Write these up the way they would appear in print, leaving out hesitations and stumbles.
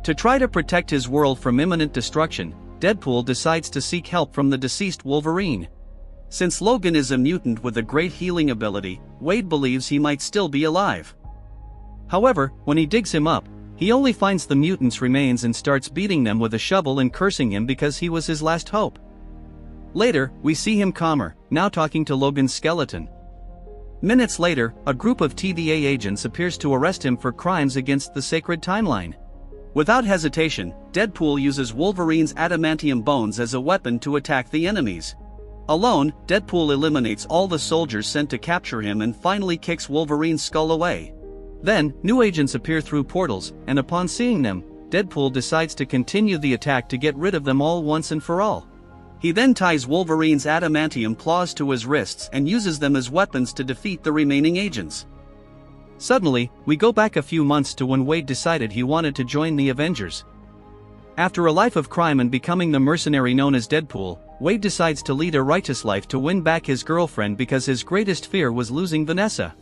To try to protect his world from imminent destruction, Deadpool decides to seek help from the deceased Wolverine. Since Logan is a mutant with a great healing ability, Wade believes he might still be alive. However, when he digs him up, he only finds the mutant's remains and starts beating them with a shovel and cursing him because he was his last hope. Later, we see him calmer, now talking to Logan's skeleton. Minutes later, a group of TVA agents appears to arrest him for crimes against the sacred timeline. Without hesitation, Deadpool uses Wolverine's adamantium bones as a weapon to attack the enemies. Alone, Deadpool eliminates all the soldiers sent to capture him and finally kicks Wolverine's skull away. Then, new agents appear through portals, and upon seeing them, Deadpool decides to continue the attack to get rid of them all once and for all. He then ties Wolverine's adamantium claws to his wrists and uses them as weapons to defeat the remaining agents. Suddenly, we go back a few months to when Wade decided he wanted to join the Avengers. After a life of crime and becoming the mercenary known as Deadpool, Wade decides to lead a righteous life to win back his girlfriend because his greatest fear was losing Vanessa.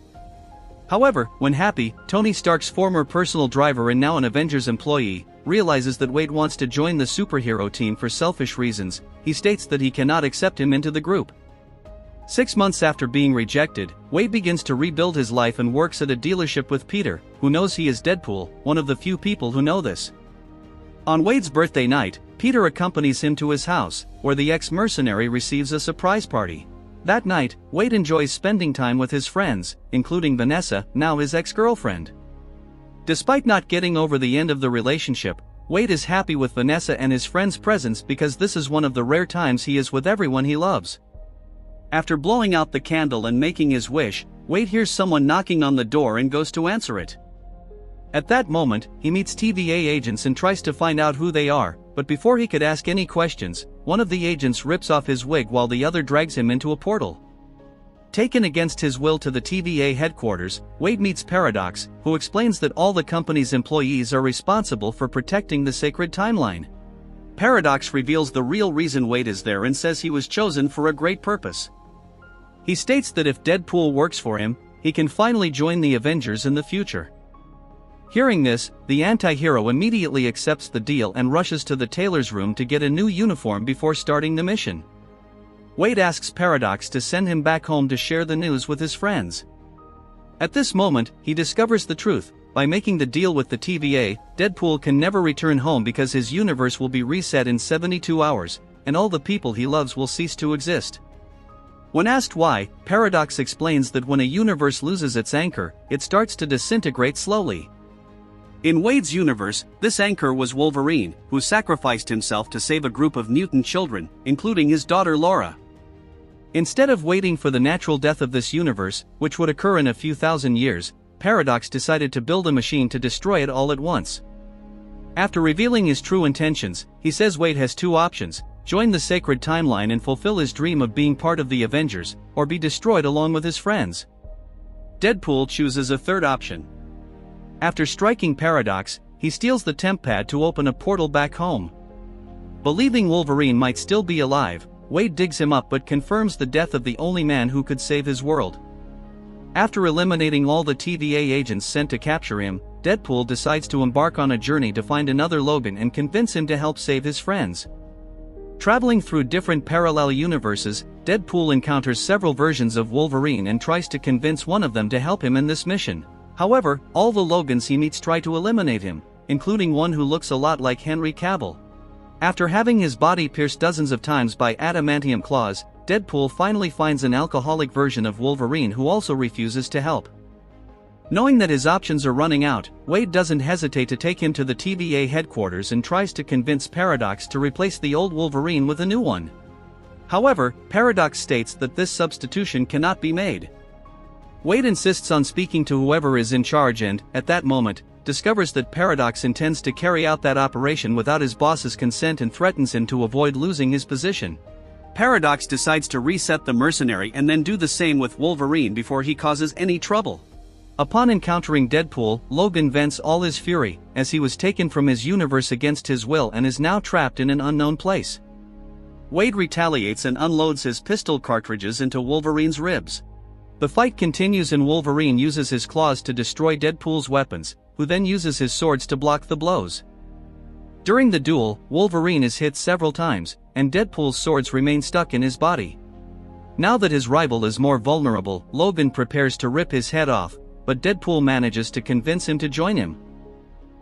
However, when Happy, Tony Stark's former personal driver and now an Avengers employee, realizes that Wade wants to join the superhero team for selfish reasons, he states that he cannot accept him into the group. 6 months after being rejected, Wade begins to rebuild his life and works at a dealership with Peter, who knows he is Deadpool, one of the few people who know this. On Wade's birthday night, Peter accompanies him to his house, where the ex-mercenary receives a surprise party. That night, Wade enjoys spending time with his friends, including Vanessa, now his ex-girlfriend. Despite not getting over the end of the relationship, Wade is happy with Vanessa and his friend's presence because this is one of the rare times he is with everyone he loves. After blowing out the candle and making his wish, Wade hears someone knocking on the door and goes to answer it. At that moment, he meets TVA agents and tries to find out who they are, but before he could ask any questions, one of the agents rips off his wig while the other drags him into a portal. Taken against his will to the TVA headquarters, Wade meets Paradox, who explains that all the company's employees are responsible for protecting the sacred timeline. Paradox reveals the real reason Wade is there and says he was chosen for a great purpose. He states that if Deadpool works for him, he can finally join the Avengers in the future. Hearing this, the anti-hero immediately accepts the deal and rushes to the tailor's room to get a new uniform before starting the mission. Wade asks Paradox to send him back home to share the news with his friends. At this moment, he discovers the truth. By making the deal with the TVA, Deadpool can never return home because his universe will be reset in 72 hours, and all the people he loves will cease to exist. When asked why, Paradox explains that when a universe loses its anchor, it starts to disintegrate slowly. In Wade's universe, this anchor was Wolverine, who sacrificed himself to save a group of mutant children, including his daughter Laura. Instead of waiting for the natural death of this universe, which would occur in a few thousand years, Paradox decided to build a machine to destroy it all at once. After revealing his true intentions, he says Wade has two options: join the sacred timeline and fulfill his dream of being part of the Avengers, or be destroyed along with his friends. Deadpool chooses a third option. After striking Paradox, he steals the temp pad to open a portal back home. Believing Wolverine might still be alive, Wade digs him up but confirms the death of the only man who could save his world. After eliminating all the TVA agents sent to capture him, Deadpool decides to embark on a journey to find another Logan and convince him to help save his friends. Traveling through different parallel universes, Deadpool encounters several versions of Wolverine and tries to convince one of them to help him in this mission. However, all the Logans he meets try to eliminate him, including one who looks a lot like Henry Cavill. After having his body pierced dozens of times by adamantium claws, Deadpool finally finds an alcoholic version of Wolverine who also refuses to help. Knowing that his options are running out, Wade doesn't hesitate to take him to the TVA headquarters and tries to convince Paradox to replace the old Wolverine with a new one. However, Paradox states that this substitution cannot be made. Wade insists on speaking to whoever is in charge and, at that moment, discovers that Paradox intends to carry out that operation without his boss's consent and threatens him to avoid losing his position. Paradox decides to reset the mercenary and then do the same with Wolverine before he causes any trouble. Upon encountering Deadpool, Logan vents all his fury, as he was taken from his universe against his will and is now trapped in an unknown place. Wade retaliates and unloads his pistol cartridges into Wolverine's ribs. The fight continues and Wolverine uses his claws to destroy Deadpool's weapons, who then uses his swords to block the blows. During the duel, Wolverine is hit several times, and Deadpool's swords remain stuck in his body. Now that his rival is more vulnerable, Logan prepares to rip his head off, but Deadpool manages to convince him to join him.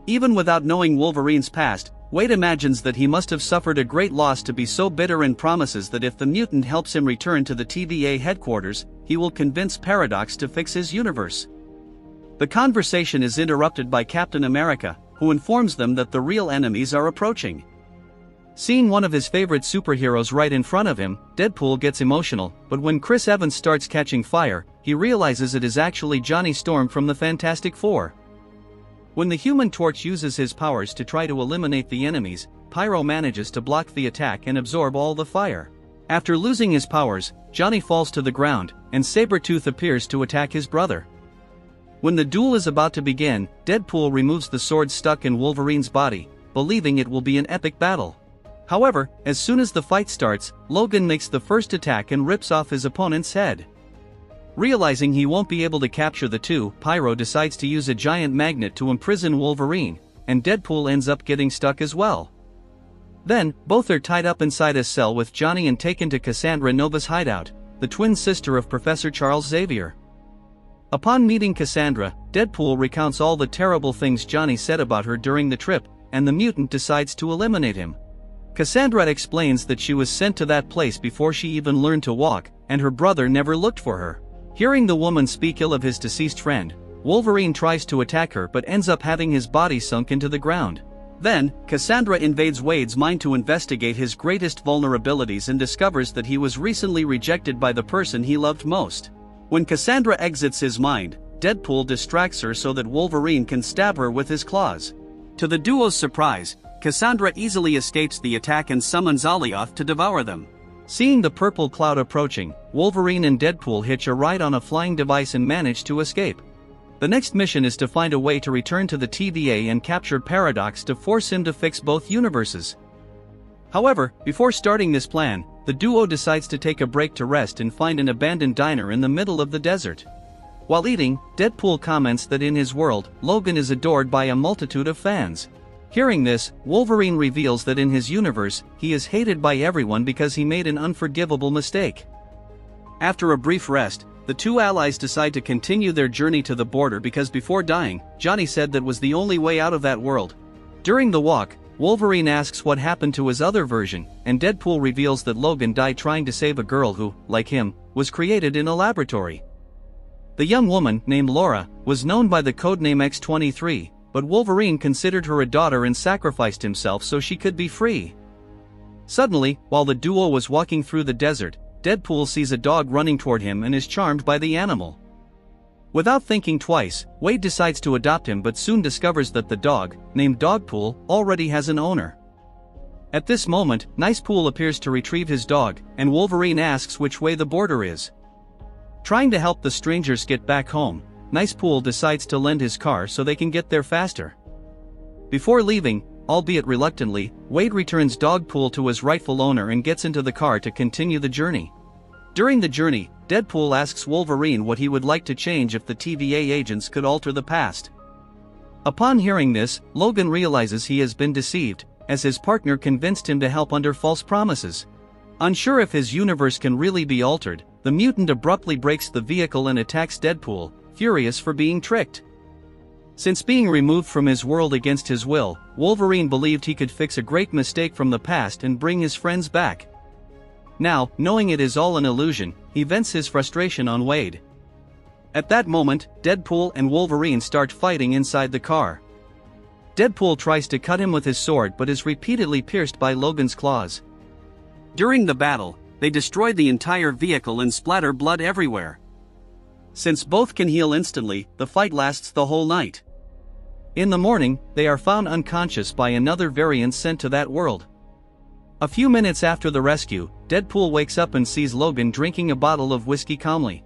Even without knowing Wolverine's past, Wade imagines that he must have suffered a great loss to be so bitter and promises that if the mutant helps him return to the TVA headquarters, he will convince Paradox to fix his universe. The conversation is interrupted by Captain America, who informs them that the real enemies are approaching. Seeing one of his favorite superheroes right in front of him, Deadpool gets emotional, but when Chris Evans starts catching fire, he realizes it is actually Johnny Storm from the Fantastic Four. When the Human Torch uses his powers to try to eliminate the enemies, Pyro manages to block the attack and absorb all the fire. After losing his powers, Johnny falls to the ground, and Sabretooth appears to attack his brother. When the duel is about to begin, Deadpool removes the sword stuck in Wolverine's body, believing it will be an epic battle. However, as soon as the fight starts, Logan makes the first attack and rips off his opponent's head. Realizing he won't be able to capture the two, Pyro decides to use a giant magnet to imprison Wolverine, and Deadpool ends up getting stuck as well. Then, both are tied up inside a cell with Johnny and taken to Cassandra Nova's hideout, the twin sister of Professor Charles Xavier. Upon meeting Cassandra, Deadpool recounts all the terrible things Johnny said about her during the trip, and the mutant decides to eliminate him. Cassandra explains that she was sent to that place before she even learned to walk, and her brother never looked for her. Hearing the woman speak ill of his deceased friend, Wolverine tries to attack her but ends up having his body sunk into the ground. Then, Cassandra invades Wade's mind to investigate his greatest vulnerabilities and discovers that he was recently rejected by the person he loved most. When Cassandra exits his mind, Deadpool distracts her so that Wolverine can stab her with his claws. To the duo's surprise, Cassandra easily escapes the attack and summons Alioth to devour them. Seeing the purple cloud approaching, Wolverine and Deadpool hitch a ride on a flying device and manage to escape. The next mission is to find a way to return to the TVA and capture Paradox to force him to fix both universes. However, before starting this plan, the duo decides to take a break to rest and find an abandoned diner in the middle of the desert. While eating, Deadpool comments that in his world, Logan is adored by a multitude of fans. Hearing this, Wolverine reveals that in his universe, he is hated by everyone because he made an unforgivable mistake. After a brief rest, the two allies decide to continue their journey to the border because before dying, Johnny said that was the only way out of that world. During the walk, Wolverine asks what happened to his other version, and Deadpool reveals that Logan died trying to save a girl who, like him, was created in a laboratory. The young woman, named Laura, was known by the codename X-23, but Wolverine considered her a daughter and sacrificed himself so she could be free. Suddenly, while the duo was walking through the desert, Deadpool sees a dog running toward him and is charmed by the animal. Without thinking twice, Wade decides to adopt him but soon discovers that the dog, named Dogpool, already has an owner. At this moment, Nicepool appears to retrieve his dog, and Wolverine asks which way the border is. Trying to help the strangers get back home, Nicepool decides to lend his car so they can get there faster. Before leaving, albeit reluctantly, Wade returns Dogpool to his rightful owner and gets into the car to continue the journey. During the journey, Deadpool asks Wolverine what he would like to change if the TVA agents could alter the past. Upon hearing this, Logan realizes he has been deceived, as his partner convinced him to help under false promises. Unsure if his universe can really be altered, the mutant abruptly breaks the vehicle and attacks Deadpool, furious for being tricked. Since being removed from his world against his will, Wolverine believed he could fix a great mistake from the past and bring his friends back. Now, knowing it is all an illusion, he vents his frustration on Wade. At that moment, Deadpool and Wolverine start fighting inside the car. Deadpool tries to cut him with his sword but is repeatedly pierced by Logan's claws. During the battle, they destroy the entire vehicle and splatter blood everywhere. Since both can heal instantly, the fight lasts the whole night. In the morning, they are found unconscious by another variant sent to that world. A few minutes after the rescue, Deadpool wakes up and sees Logan drinking a bottle of whiskey calmly.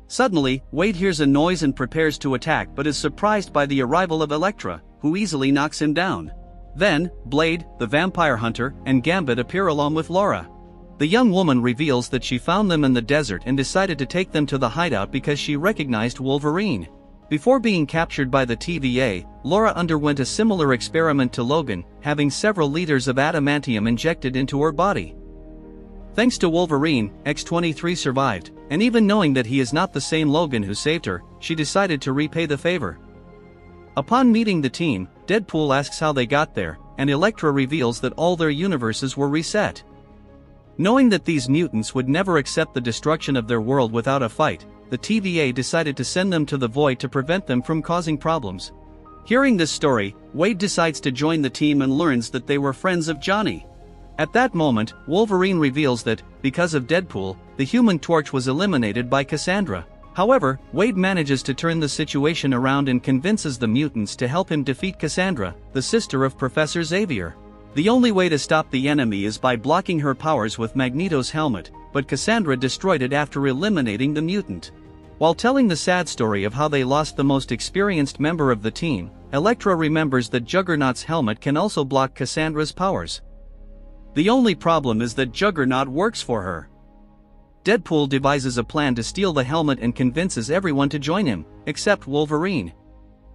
Suddenly, Wade hears a noise and prepares to attack but is surprised by the arrival of Elektra, who easily knocks him down. Then, Blade, the vampire hunter, and Gambit appear along with Laura. The young woman reveals that she found them in the desert and decided to take them to the hideout because she recognized Wolverine. Before being captured by the TVA, Laura underwent a similar experiment to Logan, having several liters of adamantium injected into her body. Thanks to Wolverine, X-23 survived, and even knowing that he is not the same Logan who saved her, she decided to repay the favor. Upon meeting the team, Deadpool asks how they got there, and Elektra reveals that all their universes were reset. Knowing that these mutants would never accept the destruction of their world without a fight, the TVA decided to send them to the Void to prevent them from causing problems. Hearing this story, Wade decides to join the team and learns that they were friends of Johnny. At that moment, Wolverine reveals that, because of Deadpool, the Human Torch was eliminated by Cassandra. However, Wade manages to turn the situation around and convinces the mutants to help him defeat Cassandra, the sister of Professor Xavier. The only way to stop the enemy is by blocking her powers with Magneto's helmet, but Cassandra destroyed it after eliminating the mutant. While telling the sad story of how they lost the most experienced member of the team, Elektra remembers that Juggernaut's helmet can also block Cassandra's powers. The only problem is that Juggernaut works for her. Deadpool devises a plan to steal the helmet and convinces everyone to join him, except Wolverine.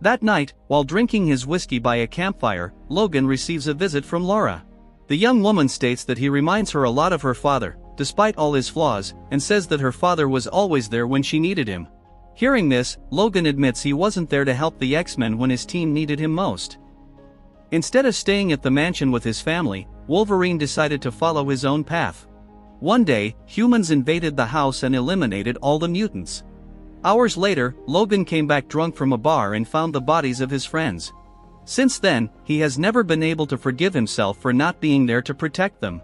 That night, while drinking his whiskey by a campfire, Logan receives a visit from Laura. The young woman states that he reminds her a lot of her father, despite all his flaws, and says that her father was always there when she needed him. Hearing this, Logan admits he wasn't there to help the X-Men when his team needed him most. Instead of staying at the mansion with his family, Wolverine decided to follow his own path. One day, humans invaded the house and eliminated all the mutants. Hours later, Logan came back drunk from a bar and found the bodies of his friends. Since then, he has never been able to forgive himself for not being there to protect them.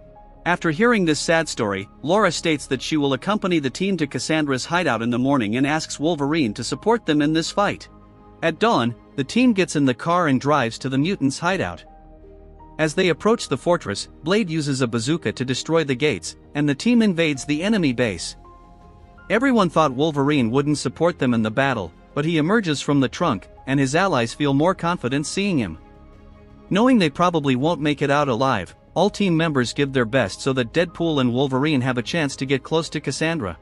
After hearing this sad story, Laura states that she will accompany the team to Cassandra's hideout in the morning and asks Wolverine to support them in this fight. At dawn, the team gets in the car and drives to the mutants' hideout. As they approach the fortress, Blade uses a bazooka to destroy the gates, and the team invades the enemy base. Everyone thought Wolverine wouldn't support them in the battle, but he emerges from the trunk, and his allies feel more confident seeing him. Knowing they probably won't make it out alive, all team members give their best so that Deadpool and Wolverine have a chance to get close to Cassandra.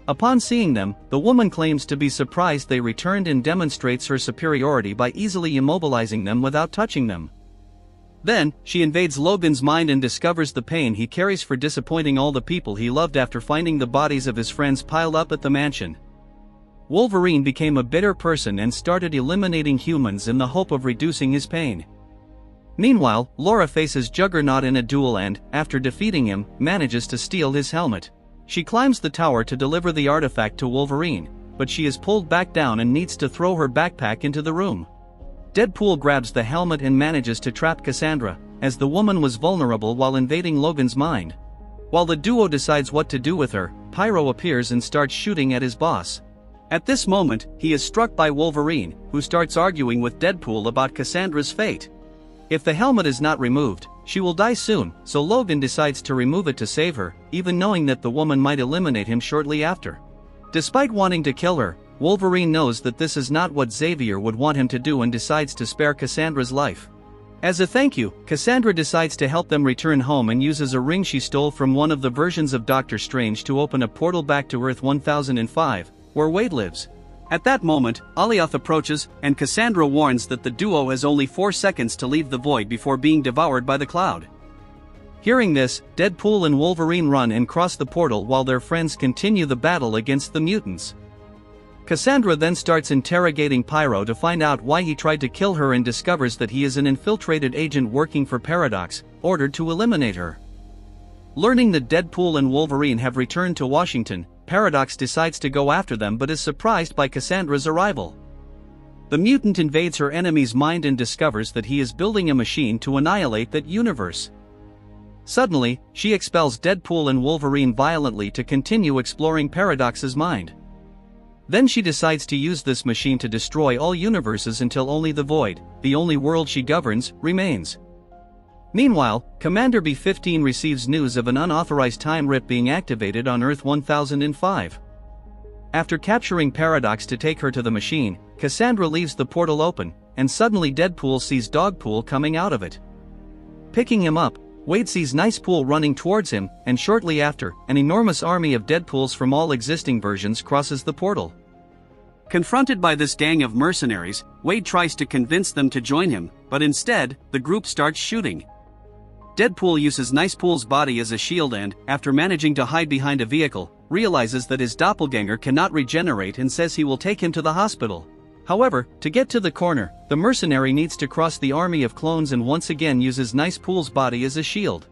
Upon seeing them, the woman claims to be surprised they returned and demonstrates her superiority by easily immobilizing them without touching them. Then, she invades Logan's mind and discovers the pain he carries for disappointing all the people he loved after finding the bodies of his friends piled up at the mansion. Wolverine became a bitter person and started eliminating humans in the hope of reducing his pain. Meanwhile, Laura faces Juggernaut in a duel and, after defeating him, manages to steal his helmet. She climbs the tower to deliver the artifact to Wolverine, but she is pulled back down and needs to throw her backpack into the room. Deadpool grabs the helmet and manages to trap Cassandra, as the woman was vulnerable while invading Logan's mind. While the duo decides what to do with her, Pyro appears and starts shooting at his boss. At this moment, he is struck by Wolverine, who starts arguing with Deadpool about Cassandra's fate. If the helmet is not removed, she will die soon, so Logan decides to remove it to save her, even knowing that the woman might eliminate him shortly after. Despite wanting to kill her, Wolverine knows that this is not what Xavier would want him to do and decides to spare Cassandra's life. As a thank you, Cassandra decides to help them return home and uses a ring she stole from one of the versions of Doctor Strange to open a portal back to Earth 1005, where Wade lives. At that moment, Alioth approaches, and Cassandra warns that the duo has only 4 seconds to leave the void before being devoured by the cloud. Hearing this, Deadpool and Wolverine run and cross the portal while their friends continue the battle against the mutants. Cassandra then starts interrogating Pyro to find out why he tried to kill her and discovers that he is an infiltrated agent working for Paradox, ordered to eliminate her. Learning that Deadpool and Wolverine have returned to Washington, Paradox decides to go after them but is surprised by Cassandra's arrival. The mutant invades her enemy's mind and discovers that he is building a machine to annihilate that universe. Suddenly, she expels Deadpool and Wolverine violently to continue exploring Paradox's mind. Then she decides to use this machine to destroy all universes until only the Void, the only world she governs, remains. Meanwhile, Commander B-15 receives news of an unauthorized time rip being activated on Earth 1005. After capturing Paradox to take her to the machine, Cassandra leaves the portal open, and suddenly Deadpool sees Dogpool coming out of it. Picking him up, Wade sees Nicepool running towards him, and shortly after, an enormous army of Deadpools from all existing versions crosses the portal. Confronted by this gang of mercenaries, Wade tries to convince them to join him, but instead, the group starts shooting. Deadpool uses Nicepool's body as a shield and, after managing to hide behind a vehicle, realizes that his doppelganger cannot regenerate and says he will take him to the hospital. However, to get to the corner, the mercenary needs to cross the army of clones and once again uses Nicepool's body as a shield.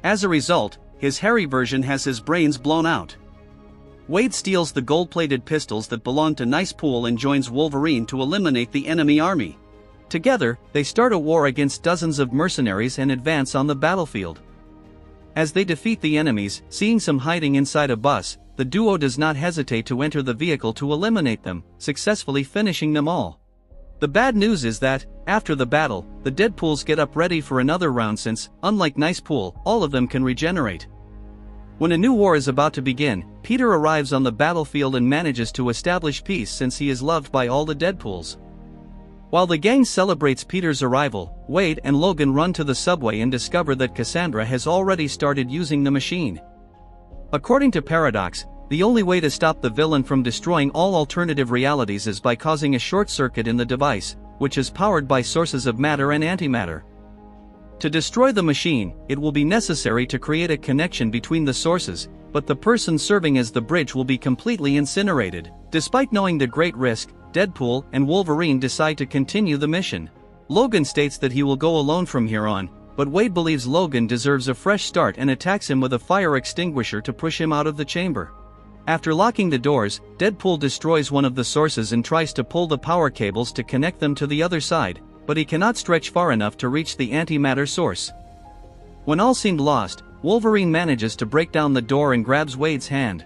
As a result, his hairy version has his brains blown out. Wade steals the gold-plated pistols that belong to Nicepool and joins Wolverine to eliminate the enemy army. Together, they start a war against dozens of mercenaries and advance on the battlefield. As they defeat the enemies, seeing some hiding inside a bus, the duo does not hesitate to enter the vehicle to eliminate them, successfully finishing them all. The bad news is that, after the battle, the Deadpools get up ready for another round since, unlike Nicepool, all of them can regenerate. When a new war is about to begin, Peter arrives on the battlefield and manages to establish peace since he is loved by all the Deadpools. While the gang celebrates Peter's arrival, Wade and Logan run to the subway and discover that Cassandra has already started using the machine. According to Paradox, the only way to stop the villain from destroying all alternative realities is by causing a short circuit in the device, which is powered by sources of matter and antimatter. To destroy the machine, it will be necessary to create a connection between the sources, but the person serving as the bridge will be completely incinerated. Despite knowing the great risk, Deadpool and Wolverine decide to continue the mission. Logan states that he will go alone from here on, but Wade believes Logan deserves a fresh start and attacks him with a fire extinguisher to push him out of the chamber. After locking the doors, Deadpool destroys one of the sources and tries to pull the power cables to connect them to the other side, but he cannot stretch far enough to reach the antimatter source. When all seemed lost, Wolverine manages to break down the door and grabs Wade's hand.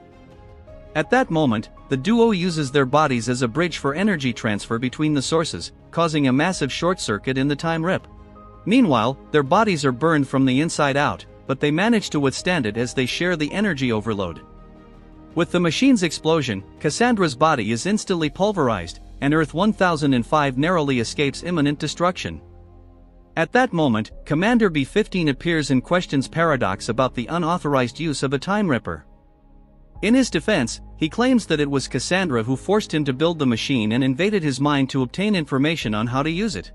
At that moment, the duo uses their bodies as a bridge for energy transfer between the sources, causing a massive short circuit in the time rip. Meanwhile, their bodies are burned from the inside out, but they manage to withstand it as they share the energy overload. With the machine's explosion, Cassandra's body is instantly pulverized, and Earth 1005 narrowly escapes imminent destruction. At that moment, Commander B-15 appears and questions Paradox about the unauthorized use of a Time Ripper. In his defense, he claims that it was Cassandra who forced him to build the machine and invaded his mind to obtain information on how to use it.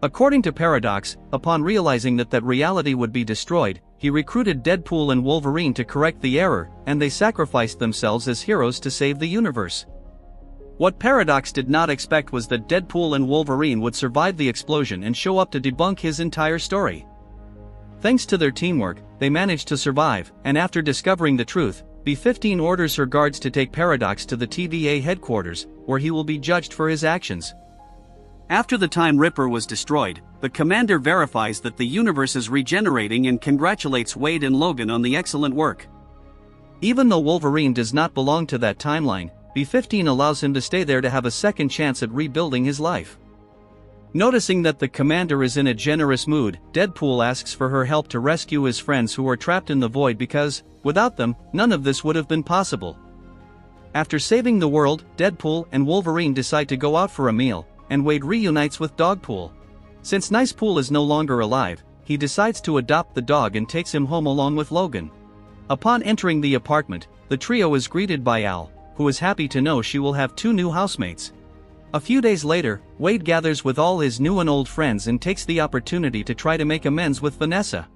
According to Paradox, upon realizing that reality would be destroyed, he recruited Deadpool and Wolverine to correct the error, and they sacrificed themselves as heroes to save the universe. What Paradox did not expect was that Deadpool and Wolverine would survive the explosion and show up to debunk his entire story. Thanks to their teamwork, they managed to survive, and after discovering the truth, B-15 orders her guards to take Paradox to the TVA headquarters, where he will be judged for his actions. After the Time Ripper was destroyed, the commander verifies that the universe is regenerating and congratulates Wade and Logan on the excellent work. Even though Wolverine does not belong to that timeline, B-15 allows him to stay there to have a second chance at rebuilding his life. Noticing that the commander is in a generous mood, Deadpool asks for her help to rescue his friends who are trapped in the void because, without them, none of this would have been possible. After saving the world, Deadpool and Wolverine decide to go out for a meal, and Wade reunites with Dogpool. Since Nicepool is no longer alive, he decides to adopt the dog and takes him home along with Logan. Upon entering the apartment, the trio is greeted by Al, who is happy to know she will have 2 new housemates. A few days later, Wade gathers with all his new and old friends and takes the opportunity to try to make amends with Vanessa.